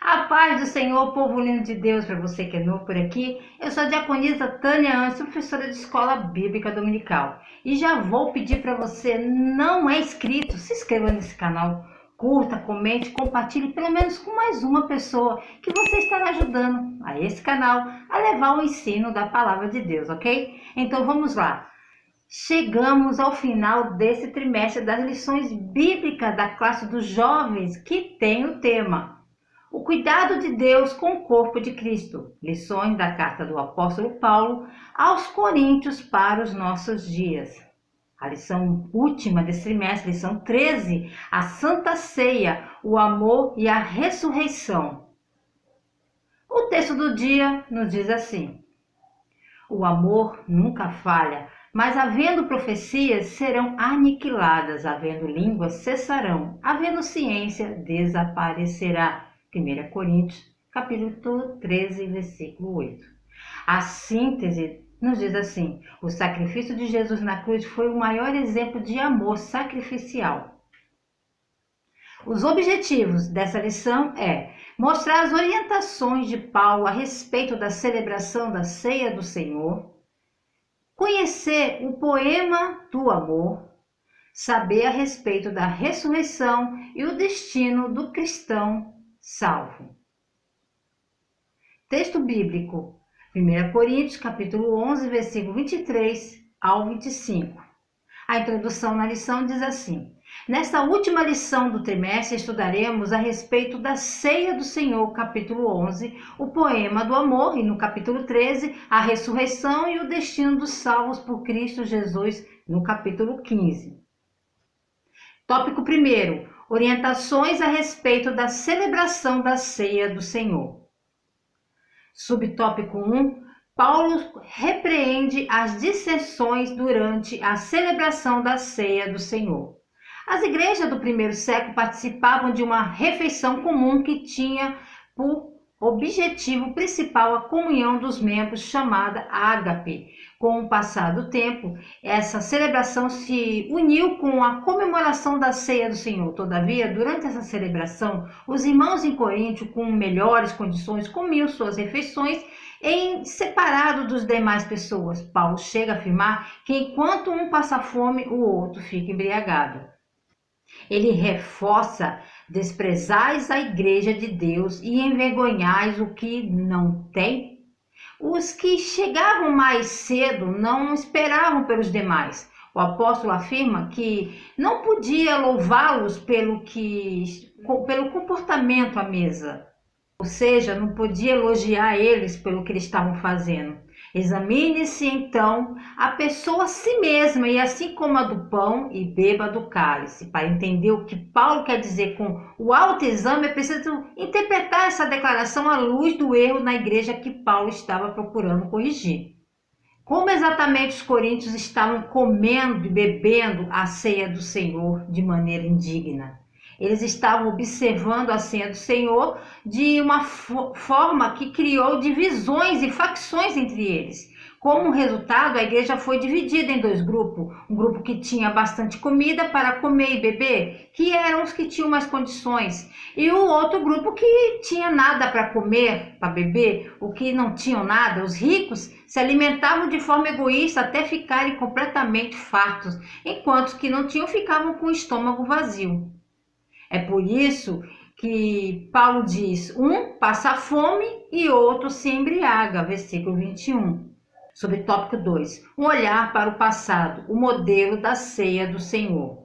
A paz do Senhor, povo lindo de Deus, para você que é novo por aqui. Eu sou a diaconisa Tânia Antes, professora de Escola Bíblica Dominical. E já vou pedir para você, não é inscrito, se inscreva nesse canal, curta, comente, compartilhe pelo menos com mais uma pessoa que você estará ajudando a esse canal a levar o ensino da Palavra de Deus, ok? Então vamos lá. Chegamos ao final desse trimestre das lições bíblicas da classe dos jovens que tem o tema o cuidado de Deus com o corpo de Cristo. Lições da carta do apóstolo Paulo aos Coríntios para os nossos dias. A lição última desse trimestre, lição 13, a Santa Ceia, o amor e a ressurreição. O texto do dia nos diz assim: o amor nunca falha, mas havendo profecias serão aniquiladas, havendo línguas cessarão, havendo ciência desaparecerá. 1 Coríntios, capítulo 13, versículo 8. A síntese nos diz assim: o sacrifício de Jesus na cruz foi o maior exemplo de amor sacrificial. Os objetivos dessa lição é mostrar as orientações de Paulo a respeito da celebração da Ceia do Senhor, conhecer o poema do amor, saber a respeito da ressurreição e o destino do cristão salvo. Texto bíblico, 1 Coríntios, capítulo 11, versículo 23 ao 25. A introdução na lição diz assim: nesta última lição do trimestre estudaremos a respeito da Ceia do Senhor, capítulo 11, o poema do amor, e no capítulo 13, a ressurreição e o destino dos salvos por Cristo Jesus, no capítulo 15. Tópico 1. Orientações a respeito da celebração da Ceia do Senhor. Subtópico 1. Paulo repreende as dissensões durante a celebração da Ceia do Senhor. As igrejas do primeiro século participavam de uma refeição comum que tinha por objetivo principal a comunhão dos membros, chamada ágape. Com o passar do tempo, essa celebração se uniu com a comemoração da Ceia do Senhor. Todavia, durante essa celebração, os irmãos em Corinto, com melhores condições, comiam suas refeições em separado dos demais pessoas. Paulo chega a afirmar que enquanto um passa fome, o outro fica embriagado. Ele reforça: desprezais a igreja de Deus e envergonhais o que não tem. Os que chegavam mais cedo não esperavam pelos demais. O apóstolo afirma que não podia louvá-los pelo comportamento à mesa. Ou seja, não podia elogiar eles pelo que eles estavam fazendo. Examine-se então a pessoa a si mesma, e assim coma do pão e beba do cálice. Para entender o que Paulo quer dizer com o autoexame, é preciso interpretar essa declaração à luz do erro na igreja que Paulo estava procurando corrigir. Como exatamente os coríntios estavam comendo e bebendo a ceia do Senhor de maneira indigna? Eles estavam observando a ceia do Senhor de uma forma que criou divisões e facções entre eles. Como resultado, a igreja foi dividida em dois grupos. Um grupo que tinha bastante comida para comer e beber, que eram os que tinham mais condições. E o outro grupo que tinha nada para comer, para beber, o que não tinham nada. Os ricos se alimentavam de forma egoísta até ficarem completamente fartos, enquanto os que não tinham ficavam com o estômago vazio. É por isso que Paulo diz: um passa fome e outro se embriaga, versículo 21. Subtópico 2. Um olhar para o passado, o modelo da ceia do Senhor.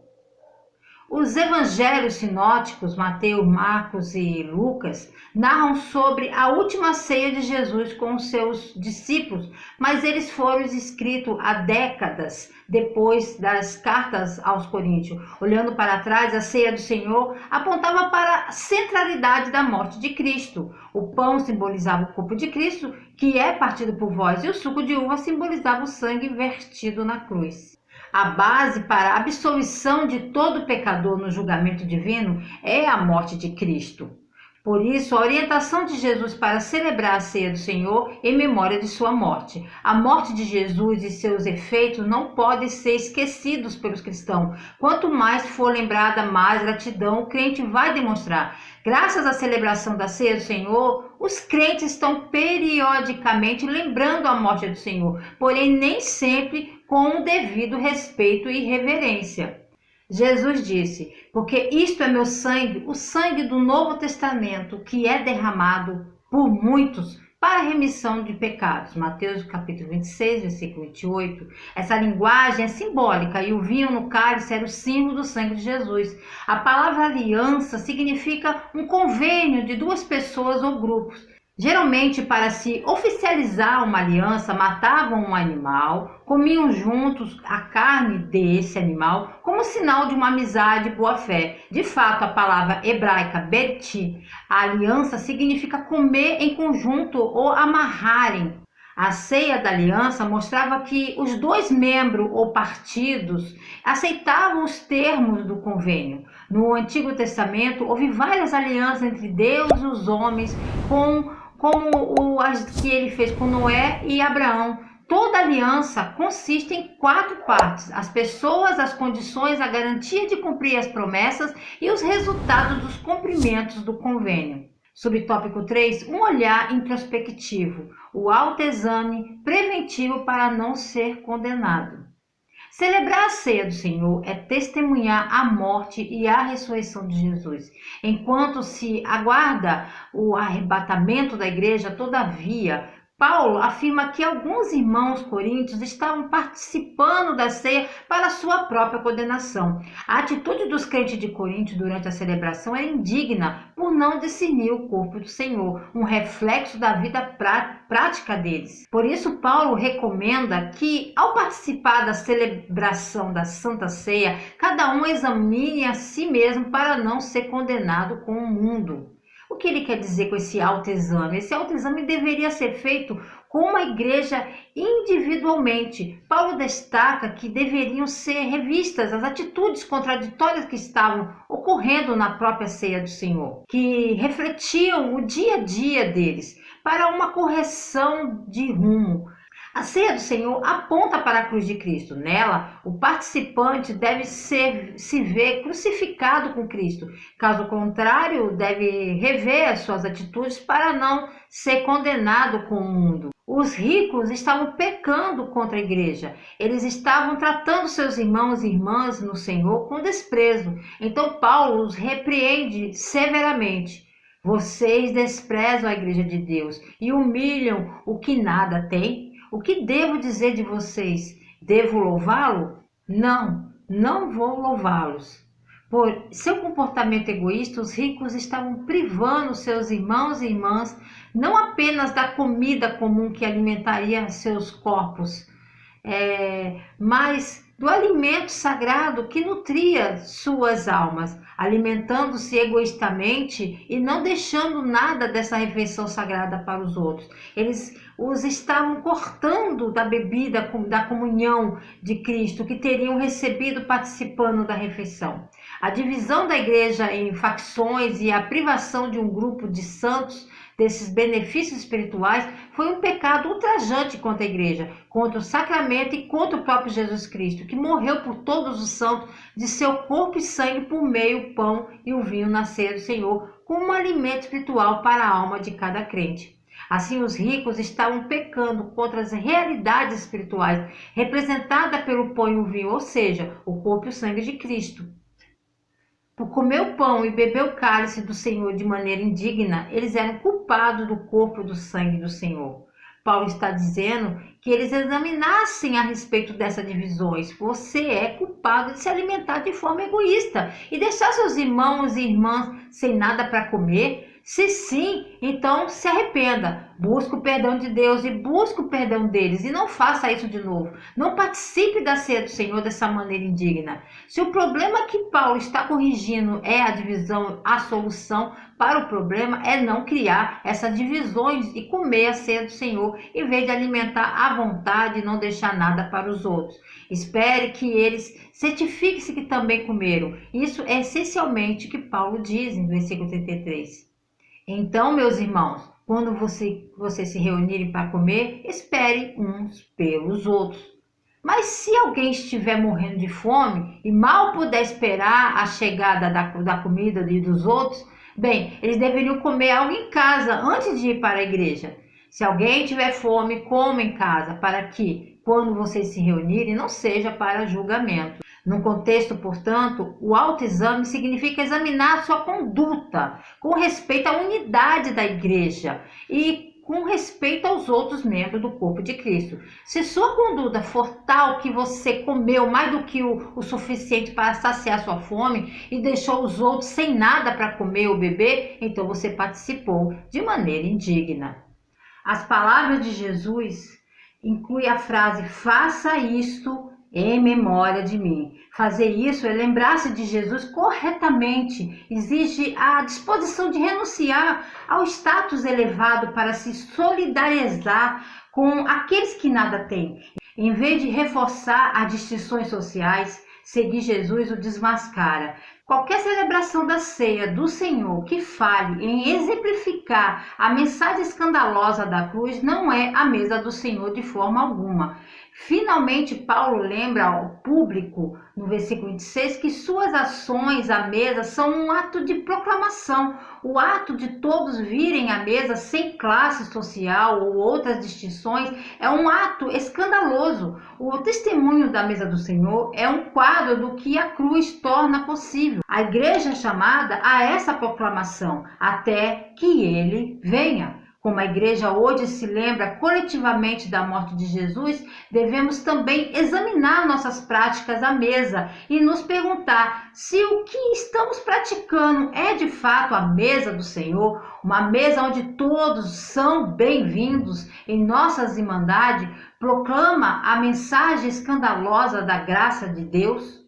Os evangelhos sinóticos, Mateus, Marcos e Lucas, narram sobre a última ceia de Jesus com os seus discípulos, mas eles foram escritos há décadas depois das cartas aos Coríntios. Olhando para trás, a ceia do Senhor apontava para a centralidade da morte de Cristo. O pão simbolizava o corpo de Cristo, que é partido por vós, e o suco de uva simbolizava o sangue vertido na cruz. A base para a absolvição de todo pecador no julgamento divino é a morte de Cristo. Por isso, a orientação de Jesus para celebrar a ceia do Senhor em memória de sua morte. A morte de Jesus e seus efeitos não podem ser esquecidos pelos cristãos. Quanto mais for lembrada, mais gratidão o crente vai demonstrar. Graças à celebração da ceia do Senhor, os crentes estão periodicamente lembrando a morte do Senhor, porém nem sempre com o devido respeito e reverência. Jesus disse: porque isto é meu sangue, o sangue do Novo Testamento, que é derramado por muitos para a remissão de pecados. Mateus capítulo 26, versículo 28. Essa linguagem é simbólica e o vinho no cálice era o símbolo do sangue de Jesus. A palavra aliança significa um convênio de duas pessoas ou grupos. Geralmente, para se oficializar uma aliança, matavam um animal, comiam juntos a carne desse animal, como sinal de uma amizade e boa-fé. De fato, a palavra hebraica beti, a aliança, significa comer em conjunto ou amarrarem. A ceia da aliança mostrava que os dois membros ou partidos aceitavam os termos do convênio. No Antigo Testamento, houve várias alianças entre Deus e os homens, como as que ele fez com Noé e Abraão. Toda aliança consiste em 4 partes: as pessoas, as condições, a garantia de cumprir as promessas e os resultados dos cumprimentos do convênio. Subtópico 3, um olhar introspectivo, o autoexame preventivo para não ser condenado. Celebrar a ceia do Senhor é testemunhar a morte e a ressurreição de Jesus. Enquanto se aguarda o arrebatamento da igreja, todavia, Paulo afirma que alguns irmãos coríntios estavam participando da ceia para sua própria condenação. A atitude dos crentes de Corinto durante a celebração era indigna por não discernir o corpo do Senhor, um reflexo da vida prática deles. Por isso, Paulo recomenda que, ao participar da celebração da Santa Ceia, cada um examine a si mesmo para não ser condenado com o mundo. O que ele quer dizer com esse autoexame? Esse autoexame deveria ser feito com uma igreja individualmente. Paulo destaca que deveriam ser revistas as atitudes contraditórias que estavam ocorrendo na própria ceia do Senhor, que refletiam o dia a dia deles, para uma correção de rumo. A ceia do Senhor aponta para a cruz de Cristo. Nela, o participante deve se ver crucificado com Cristo. Caso contrário, deve rever as suas atitudes para não ser condenado com o mundo. Os ricos estavam pecando contra a igreja. Eles estavam tratando seus irmãos e irmãs no Senhor com desprezo. Então Paulo os repreende severamente. Vocês desprezam a igreja de Deus e humilham o que nada tem. O que devo dizer de vocês? Devo louvá-lo? Não, não vou louvá-los. Por seu comportamento egoísta, os ricos estavam privando seus irmãos e irmãs não apenas da comida comum que alimentaria seus corpos, mas do alimento sagrado que nutria suas almas, alimentando-se egoístamente e não deixando nada dessa refeição sagrada para os outros. Eles os estavam cortando da bebida, da comunhão de Cristo, que teriam recebido participando da refeição. A divisão da igreja em facções e a privação de um grupo de santos desses benefícios espirituais foi um pecado ultrajante contra a igreja, contra o sacramento e contra o próprio Jesus Cristo, que morreu por todos os santos de seu corpo e sangue por meio do pão e o vinho na ceia do Senhor, como um alimento espiritual para a alma de cada crente. Assim, os ricos estavam pecando contra as realidades espirituais representadas pelo pão e o vinho, ou seja, o corpo e o sangue de Cristo. Por comer o pão e beber o cálice do Senhor de maneira indigna, eles eram culpados do corpo e do sangue do Senhor. Paulo está dizendo que eles examinassem a respeito dessas divisões. Você é culpado de se alimentar de forma egoísta e deixar seus irmãos e irmãs sem nada para comer. Se sim, então se arrependa, busque o perdão de Deus e busque o perdão deles e não faça isso de novo. Não participe da ceia do Senhor dessa maneira indigna. Se o problema que Paulo está corrigindo é a divisão, a solução para o problema é não criar essas divisões e comer a ceia do Senhor em vez de alimentar à vontade e não deixar nada para os outros. Espere que eles certifiquem-se que também comeram. Isso é essencialmente o que Paulo diz em versículo 33. Então, meus irmãos, quando vocês se reunirem para comer, espere uns pelos outros. Mas se alguém estiver morrendo de fome e mal puder esperar a chegada da comida e dos outros, bem, eles deveriam comer algo em casa antes de ir para a igreja. Se alguém tiver fome, coma em casa, para que, quando vocês se reunirem, não seja para julgamento. No contexto, portanto, o autoexame significa examinar sua conduta com respeito à unidade da igreja e com respeito aos outros membros do corpo de Cristo. Se sua conduta for tal que você comeu mais do que o suficiente para saciar sua fome e deixou os outros sem nada para comer ou beber, então você participou de maneira indigna. As palavras de Jesus incluem a frase: faça isto em memória de mim. Fazer isso é lembrar-se de Jesus corretamente, exige a disposição de renunciar ao status elevado para se solidarizar com aqueles que nada têm. Em vez de reforçar as distinções sociais, seguir Jesus o desmascara. Qualquer celebração da ceia do Senhor que fale em exemplificar a mensagem escandalosa da cruz não é a mesa do Senhor de forma alguma. Finalmente, Paulo lembra ao público, no versículo 26, que suas ações à mesa são um ato de proclamação. O ato de todos virem à mesa sem classe social ou outras distinções é um ato escandaloso. O testemunho da mesa do Senhor é um quadro do que a cruz torna possível. A igreja é chamada a essa proclamação até que ele venha. Como a igreja hoje se lembra coletivamente da morte de Jesus, devemos também examinar nossas práticas à mesa e nos perguntar se o que estamos praticando é de fato a mesa do Senhor, uma mesa onde todos são bem-vindos em nossas irmandades, proclama a mensagem escandalosa da graça de Deus.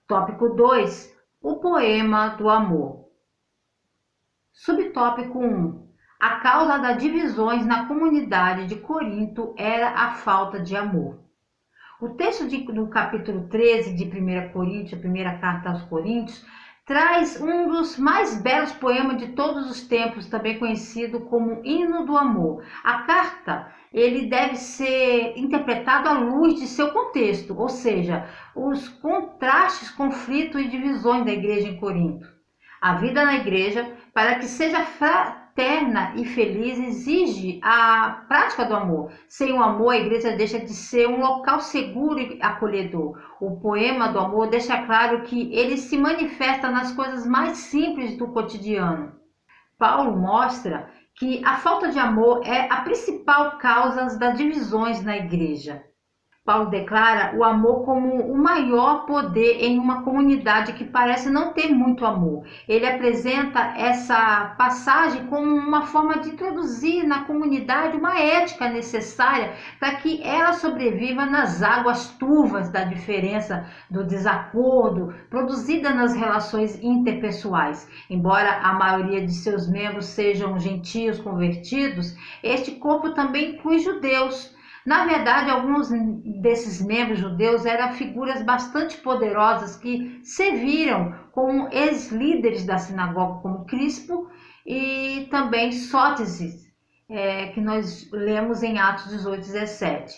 Tópico 2. O poema do amor. Subtópico 1. A causa das divisões na comunidade de Corinto era a falta de amor. O texto do capítulo 13 de 1 Coríntios, a primeira carta aos Coríntios, traz um dos mais belos poemas de todos os tempos, também conhecido como Hino do Amor. A carta ele deve ser interpretado à luz de seu contexto, ou seja, os contrastes, conflitos e divisões da igreja em Corinto. A vida na igreja, para que seja fraterna e feliz, exige a prática do amor. Sem o amor, a igreja deixa de ser um local seguro e acolhedor. O poema do amor deixa claro que ele se manifesta nas coisas mais simples do cotidiano. Paulo mostra que a falta de amor é a principal causa das divisões na igreja. Paulo declara o amor como o maior poder em uma comunidade que parece não ter muito amor. Ele apresenta essa passagem como uma forma de introduzir na comunidade uma ética necessária para que ela sobreviva nas águas turvas da diferença, do desacordo, produzida nas relações interpessoais. Embora a maioria de seus membros sejam gentios convertidos, este corpo também inclui judeus. Na verdade, alguns desses membros judeus eram figuras bastante poderosas que serviram como ex-líderes da sinagoga, como Crispo e também Sóteses, que nós lemos em Atos 18, 17.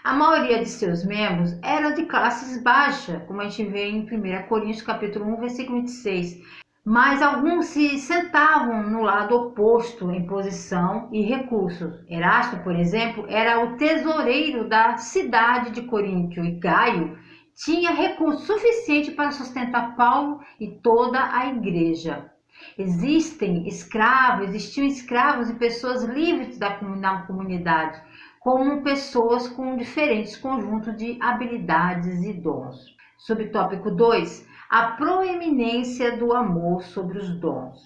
A maioria de seus membros era de classes baixas, como a gente vê em 1 Coríntios capítulo 1, versículo 26. Mas alguns se sentavam no lado oposto em posição e recursos. Erasto, por exemplo, era o tesoureiro da cidade de Corinto e Gaio tinha recurso suficiente para sustentar Paulo e toda a igreja. Existiam escravos e pessoas livres na comunidade, como pessoas com diferentes conjuntos de habilidades e dons. Subtópico 2. A proeminência do amor sobre os dons.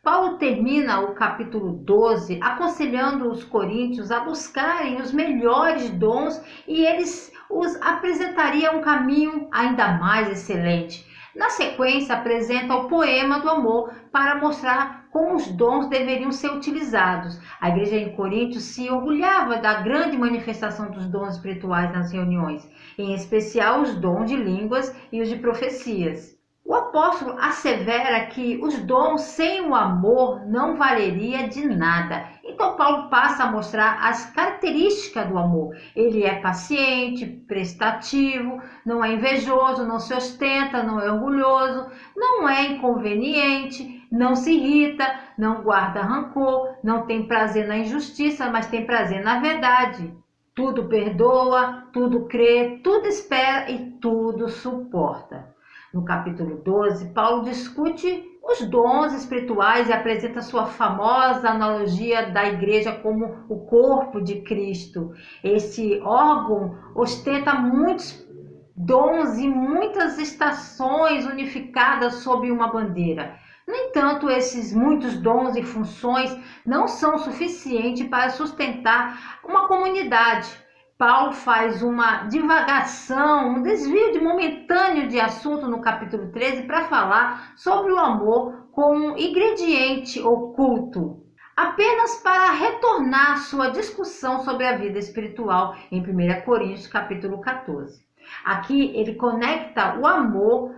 Paulo termina o capítulo 12 aconselhando os coríntios a buscarem os melhores dons e eles os apresentariam um caminho ainda mais excelente. Na sequência, apresenta o poema do amor para mostrar como os dons deveriam ser utilizados. A igreja em Corinto se orgulhava da grande manifestação dos dons espirituais nas reuniões, em especial os dons de línguas e os de profecias. O O apóstolo assevera que os dons sem o amor não valeria de nada. Então Paulo passa a mostrar as características do amor. Ele é paciente, prestativo, não é invejoso, não se ostenta, não é orgulhoso, não é inconveniente, não se irrita, não guarda rancor, não tem prazer na injustiça, mas tem prazer na verdade. Tudo perdoa, tudo crê, tudo espera e tudo suporta. No capítulo 12, Paulo discute os dons espirituais e apresenta sua famosa analogia da igreja como o corpo de Cristo. Esse órgão ostenta muitos dons e muitas estações unificadas sob uma bandeira. No entanto, esses muitos dons e funções não são suficientes para sustentar uma comunidade. Paulo faz uma divagação, um desvio momentâneo de assunto no capítulo 13 para falar sobre o amor como um ingrediente oculto, apenas para retornar sua discussão sobre a vida espiritual em 1 Coríntios capítulo 14. Aqui ele conecta o amor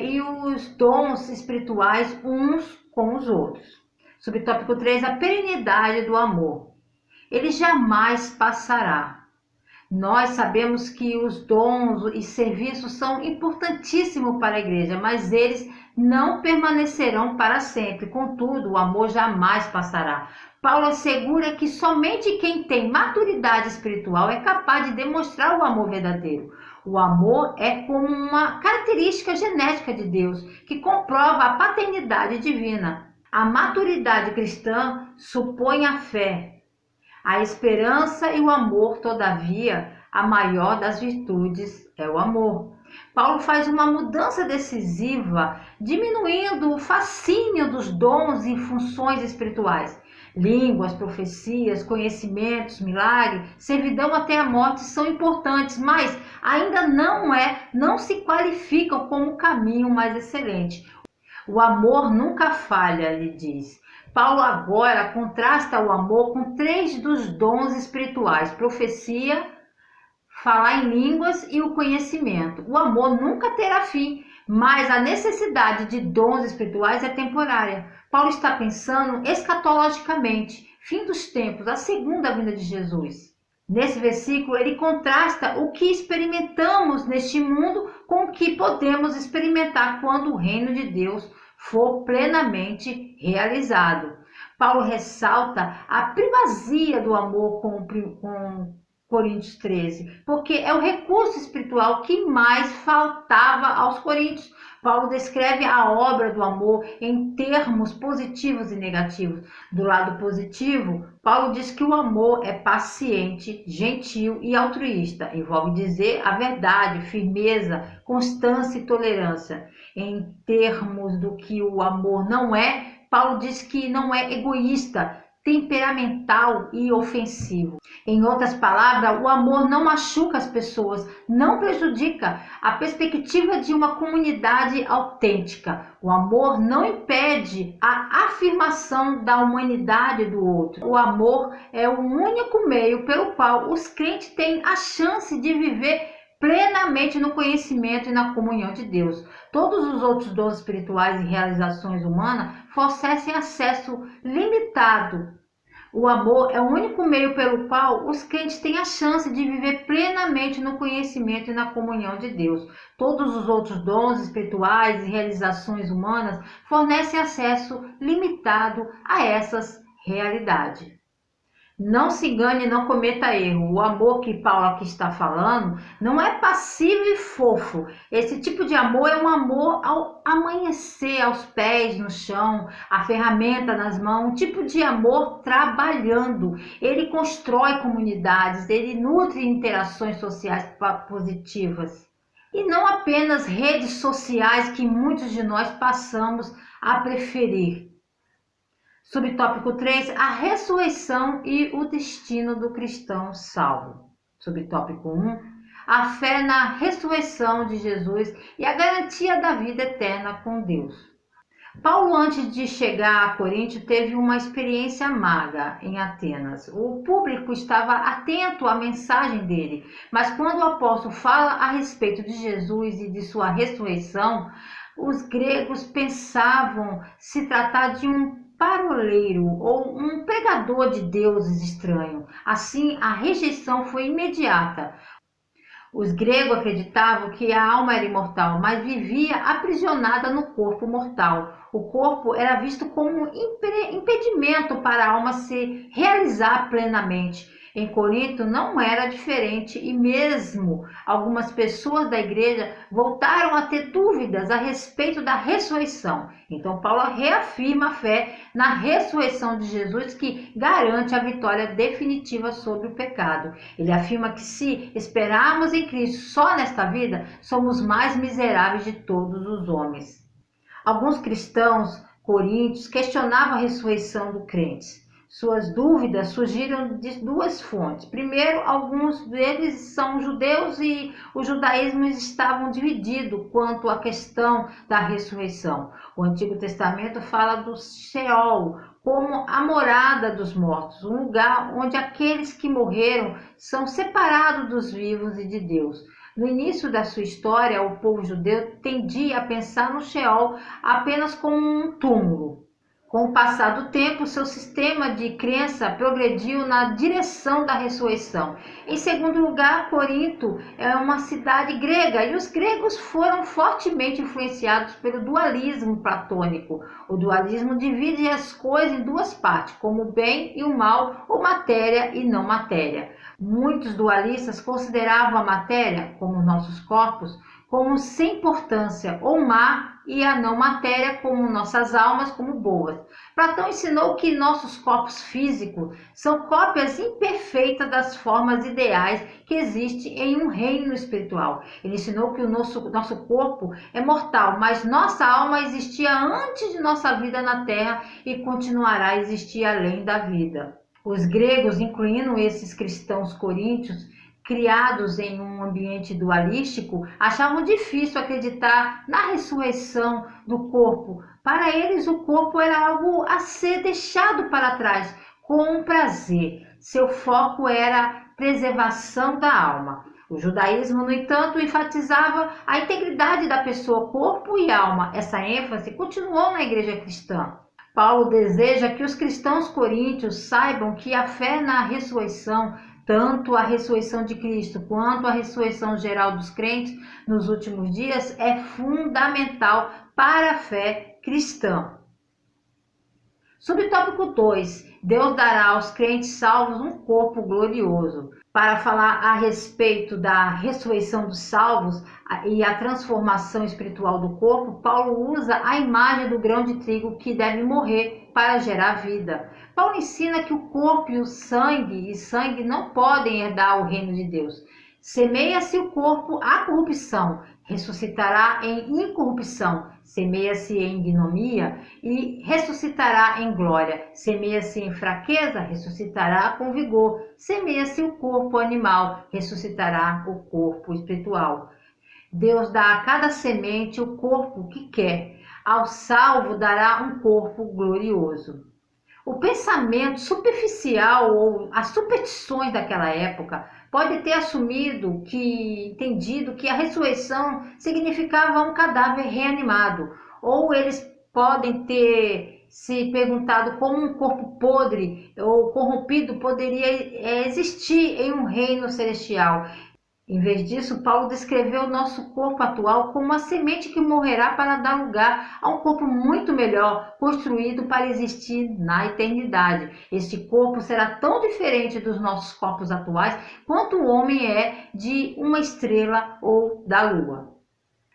e os dons espirituais uns com os outros. Subtópico 3, a perenidade do amor. Ele jamais passará. Nós sabemos que os dons e serviços são importantíssimos para a igreja, mas eles não permanecerão para sempre. Contudo, o amor jamais passará. Paulo assegura que somente quem tem maturidade espiritual é capaz de demonstrar o amor verdadeiro. O amor é como uma característica genética de Deus, que comprova a paternidade divina. A maturidade cristã supõe a fé, a esperança e o amor. Todavia, a maior das virtudes é o amor. Paulo faz uma mudança decisiva, diminuindo o fascínio dos dons e funções espirituais. Línguas, profecias, conhecimentos, milagres, servidão até a morte são importantes, mas ainda não se qualificam como o caminho mais excelente. O amor nunca falha, ele diz. Paulo agora contrasta o amor com 3 dos dons espirituais: profecia, falar em línguas e o conhecimento. O amor nunca terá fim, mas a necessidade de dons espirituais é temporária. Paulo está pensando escatologicamente, fim dos tempos, a segunda vinda de Jesus. Nesse versículo, ele contrasta o que experimentamos neste mundo com o que podemos experimentar quando o reino de Deus for plenamente realizado. Paulo ressalta a primazia do amor com Coríntios 13, porque é o recurso espiritual que mais faltava aos coríntios. Paulo descreve a obra do amor em termos positivos e negativos. Do lado positivo, Paulo diz que o amor é paciente, gentil e altruísta. Envolve dizer a verdade, firmeza, constância e tolerância. Em termos do que o amor não é, Paulo diz que não é egoísta, temperamental e ofensivo. Em outras palavras, o amor não machuca as pessoas, não prejudica a perspectiva de uma comunidade autêntica. O amor não impede a afirmação da humanidade do outro. O amor é o único meio pelo qual os crentes têm a chance de viver plenamente no conhecimento e na comunhão de Deus. Todos os outros dons espirituais e realizações humanas fornecem acesso limitado. O amor é o único meio pelo qual os crentes têm a chance de viver plenamente no conhecimento e na comunhão de Deus. Todos os outros dons espirituais e realizações humanas fornecem acesso limitado a essas realidades. Não se engane, não cometa erro. O amor que Paulo aqui está falando não é passivo e fofo. Esse tipo de amor é um amor ao amanhecer, aos pés no chão, a ferramenta nas mãos, um tipo de amor trabalhando. Ele constrói comunidades, ele nutre interações sociais positivas. E não apenas redes sociais que muitos de nós passamos a preferir. Subtópico 3, a ressurreição e o destino do cristão salvo. Subtópico 1, a fé na ressurreição de Jesus e a garantia da vida eterna com Deus. Paulo, antes de chegar a Corinto, teve uma experiência amarga em Atenas. O público estava atento à mensagem dele, mas quando o apóstolo fala a respeito de Jesus e de sua ressurreição, Os gregos pensavam se tratar de um paroleiro ou um pregador de deuses estranho. Assim, a rejeição foi imediata. Os gregos acreditavam que a alma era imortal, mas vivia aprisionada no corpo mortal. O corpo era visto como impedimento para a alma se realizar plenamente. Em Corinto não era diferente e mesmo algumas pessoas da igreja voltaram a ter dúvidas a respeito da ressurreição. Então Paulo reafirma a fé na ressurreição de Jesus, que garante a vitória definitiva sobre o pecado. Ele afirma que se esperarmos em Cristo só nesta vida, somos mais miseráveis de todos os homens. Alguns cristãos coríntios questionavam a ressurreição do crente. Suas dúvidas surgiram de duas fontes. Primeiro, alguns deles são judeus e o judaísmo estavam divididos quanto à questão da ressurreição. O Antigo Testamento fala do Sheol como a morada dos mortos, um lugar onde aqueles que morreram são separados dos vivos e de Deus. No início da sua história, o povo judeu tendia a pensar no Sheol apenas como um túmulo. Com o passar do tempo, seu sistema de crença progrediu na direção da ressurreição. Em segundo lugar, Corinto é uma cidade grega e os gregos foram fortemente influenciados pelo dualismo platônico. O dualismo divide as coisas em duas partes, como o bem e o mal, ou matéria e não matéria. Muitos dualistas consideravam a matéria, como nossos corpos, como sem importância, ou má, e a não matéria, como nossas almas, como boas. Platão ensinou que nossos corpos físicos são cópias imperfeitas das formas ideais que existem em um reino espiritual. Ele ensinou que o nosso corpo é mortal, mas nossa alma existia antes de nossa vida na Terra e continuará a existir além da vida. Os gregos, incluindo esses cristãos coríntios, criados em um ambiente dualístico, achavam difícil acreditar na ressurreição do corpo. Para eles, o corpo era algo a ser deixado para trás com prazer. Seu foco era a preservação da alma. O judaísmo, no entanto, enfatizava a integridade da pessoa, corpo e alma. Essa ênfase continuou na igreja cristã. Paulo deseja que os cristãos coríntios saibam que a fé na ressurreição, tanto a ressurreição de Cristo quanto a ressurreição geral dos crentes nos últimos dias, é fundamental para a fé cristã. Subtópico 2. Deus dará aos crentes salvos um corpo glorioso. Para falar a respeito da ressurreição dos salvos e a transformação espiritual do corpo, Paulo usa a imagem do grão de trigo que deve morrer para gerar vida. Paulo ensina que o corpo e sangue não podem herdar o reino de Deus. Semeia-se o corpo à corrupção, ressuscitará em incorrupção. Semeia-se em ignomia e ressuscitará em glória. Semeia-se em fraqueza, ressuscitará com vigor. Semeia-se o corpo animal, ressuscitará o corpo espiritual. Deus dá a cada semente o corpo que quer. Ao salvo dará um corpo glorioso. O pensamento superficial ou as superstições daquela época pode ter entendido que a ressurreição significava um cadáver reanimado, ou eles podem ter se perguntado como um corpo podre ou corrompido poderia existir em um reino celestial. Em vez disso, Paulo descreveu o nosso corpo atual como uma semente que morrerá para dar lugar a um corpo muito melhor, construído para existir na eternidade. Este corpo será tão diferente dos nossos corpos atuais quanto o homem é de uma estrela ou da lua.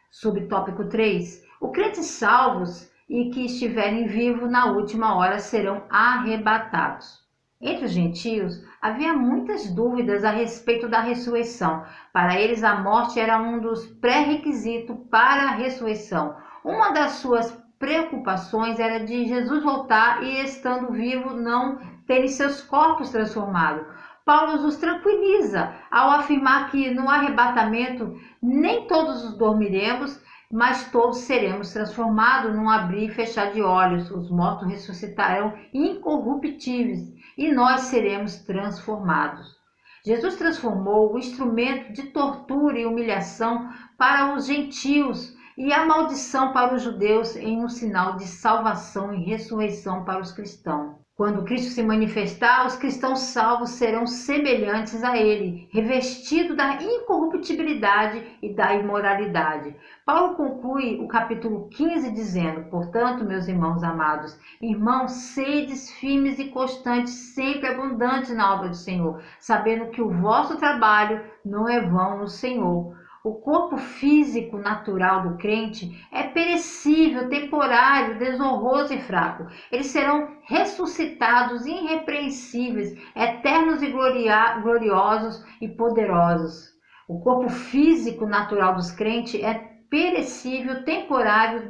Subtópico 3. Os crentes salvos e que estiverem vivos na última hora serão arrebatados. Entre os gentios, havia muitas dúvidas a respeito da ressurreição. Para eles, a morte era um dos pré-requisitos para a ressurreição. Uma das suas preocupações era de Jesus voltar e, estando vivo, não terem seus corpos transformados. Paulo os tranquiliza ao afirmar que no arrebatamento nem todos dormiremos, mas todos seremos transformados num abrir e fechar de olhos. Os mortos ressuscitarão incorruptíveis e nós seremos transformados. Jesus transformou o instrumento de tortura e humilhação para os gentios e a maldição para os judeus em um sinal de salvação e ressurreição para os cristãos. Quando Cristo se manifestar, os cristãos salvos serão semelhantes a ele, revestidos da incorruptibilidade e da imoralidade. Paulo conclui o capítulo 15 dizendo: portanto, meus irmãos amados, irmãos, sedes firmes e constantes, sempre abundantes na obra do Senhor, sabendo que o vosso trabalho não é vão no Senhor. O corpo físico natural do crente é perecível, temporário, desonroso e fraco. Eles serão ressuscitados, irrepreensíveis, eternos e gloriosos e poderosos. O corpo físico natural dos crentes é perecível, temporário,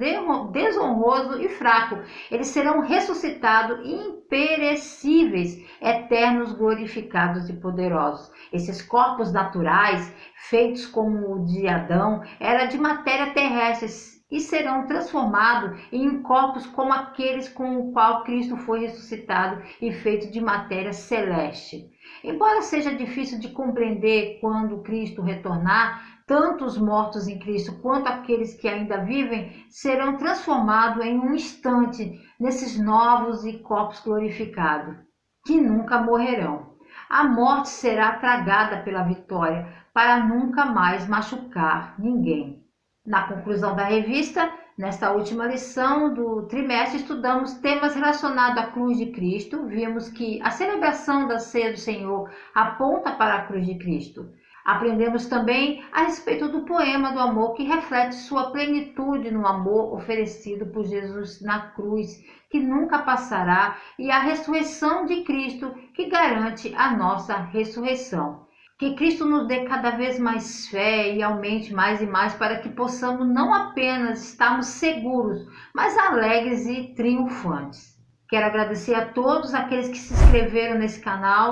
desonroso e fraco. Eles serão ressuscitados, imperecíveis, eternos, glorificados e poderosos. Esses corpos naturais, feitos como o de Adão, eram de matéria terrestre e serão transformados em corpos como aqueles com o qual Cristo foi ressuscitado e feito de matéria celeste. Embora seja difícil de compreender quando Cristo retornar, tanto os mortos em Cristo quanto aqueles que ainda vivem serão transformados em um instante nesses novos e corpos glorificados, que nunca morrerão. A morte será tragada pela vitória para nunca mais machucar ninguém. Na conclusão da revista, nesta última lição do trimestre, estudamos temas relacionados à cruz de Cristo. Vimos que a celebração da ceia do Senhor aponta para a cruz de Cristo. Aprendemos também a respeito do poema do amor que reflete sua plenitude no amor oferecido por Jesus na cruz, que nunca passará, e a ressurreição de Cristo, que garante a nossa ressurreição. Que Cristo nos dê cada vez mais fé e aumente mais e mais para que possamos não apenas estarmos seguros, mas alegres e triunfantes. Quero agradecer a todos aqueles que se inscreveram nesse canal,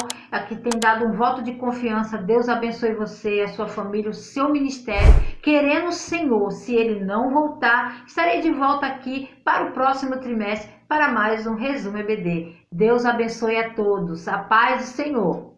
que têm dado um voto de confiança. Deus abençoe você, a sua família, o seu ministério. Querendo o Senhor, se Ele não voltar, estarei de volta aqui para o próximo trimestre para mais um Resumo EBD. Deus abençoe a todos. A paz do Senhor.